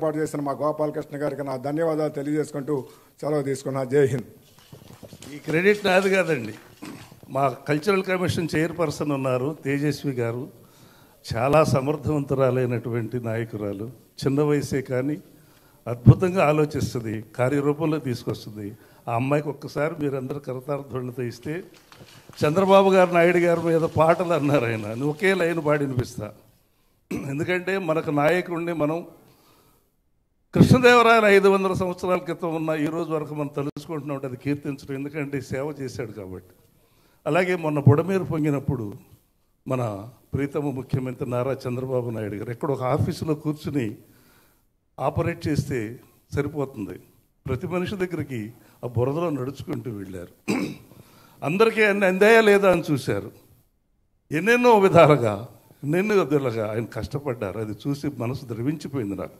ఏర్పాటు చేసిన మా గోపాలకృష్ణ గారికి నా ధన్యవాదాలు తెలియజేసుకుంటూ సెలవు తీసుకున్నా. జై హింద్. ఈ క్రెడిట్ నాది కాదండి, మా కల్చరల్ కమిషన్ చైర్పర్సన్ ఉన్నారు తేజస్వి గారు, చాలా సమర్థవంతురాలైనటువంటి నాయకురాలు. చిన్న వయసే కానీ అద్భుతంగా ఆలోచిస్తుంది, కార్యరూపంలో తీసుకొస్తుంది. ఆ అమ్మాయికి ఒక్కసారి మీరందరూ కరతార్థులతో ఇస్తే, చంద్రబాబు గారు నాయుడు గారి మీద పాటలు అన్నారు ఆయన, ఒకే లైన్ పాడి వినిపిస్తా. ఎందుకంటే మనకు నాయకుడిని మనం కృష్ణదేవరాయలు 500 సంవత్సరాల క్రితం ఉన్న ఈ రోజు వరకు మనం తలుచుకుంటున్నాం, అది కీర్తించడం, ఎందుకంటే సేవ చేశాడు కాబట్టి. అలాగే మొన్న బుడమేరు పొంగినప్పుడు మన ప్రీతమ ముఖ్యమంత్రి నారా చంద్రబాబు నాయుడు గారు ఎక్కడ ఒక ఆఫీసులో కూర్చుని ఆపరేట్ చేస్తే సరిపోతుంది, ప్రతి మనిషి దగ్గరికి ఆ బురదలో నడుచుకుంటూ వెళ్ళారు. అందరికీ అన్ని అందాయా లేదా అని చూశారు. ఎన్నెన్నో విధాలుగా ఆయన కష్టపడ్డారు. అది చూసి మనసు ద్రవించిపోయింది నాకు.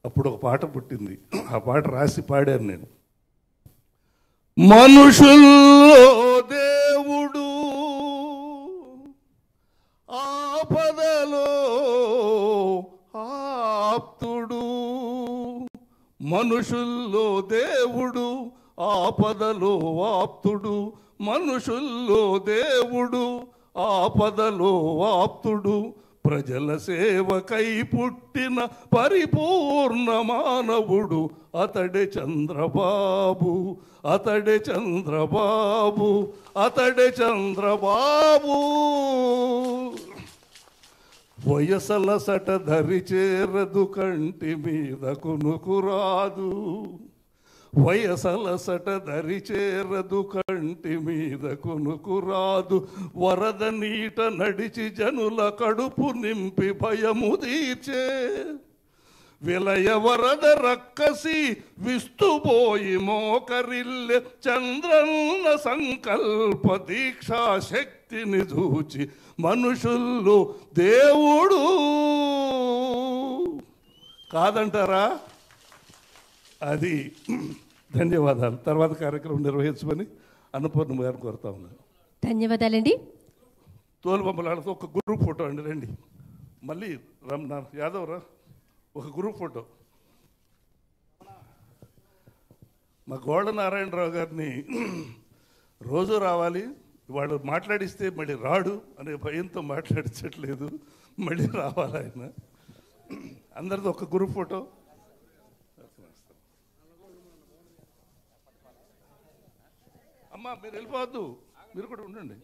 అప్పుడు ఒక పాట పుట్టింది, ఆ పాట రాసి పాడాను నేను. మనుషుల్లో దేవుడు ఆపదలో ఆప్తుడు, మనుషుల్లో దేవుడు ఆపదలో ఆప్తుడు, మనుషుల్లో దేవుడు ఆపదలో ఆప్తుడు, ప్రజల సేవకై పుట్టిన పరిపూర్ణ మానవుడు అతడే చంద్రబాబు, అతడే చంద్రబాబు, అతడే చంద్రబాబు. వయసలసట ధరి చేరదు కంటి మీద కునుకురాదు, వయసలసట ధరి చేరదు కంటి మీద కునుకురాదు, వరద నీట నడిచి జనుల కడుపు నింపి భయము తీర్చే, విలయ వరద రక్కసి విస్తుపోయి మోకరిల్లె, చంద్రన్న సంకల్ప దీక్షా శక్తిని చూచి మనుషుల్లో దేవుడు కాదంటారా? అది. ధన్యవాదాలు. తర్వాత కార్యక్రమం నిర్వహించమని అన్నపూర్ణ గారిని కోరుతా ఉన్నాను. ధన్యవాదాలండి. తోలుబొమ్మలాడుతూ ఒక గ్రూప్ ఫోటో అండి, రండి. మళ్ళీ యాదవ్ రా, ఒక గ్రూప్ ఫోటో. మా గోడ నారాయణరావు గారిని రోజు రావాలి, వాడు మాట్లాడిస్తే మళ్ళీ రాడు అనే భయంతో మాట్లాడించట్లేదు, మళ్ళీ రావాలి ఆయన. అందరితో ఒక గ్రూప్ ఫోటో. అమ్మా మీరు వెళ్ళిపోవద్దు, మీరు కూడా ఉండండి.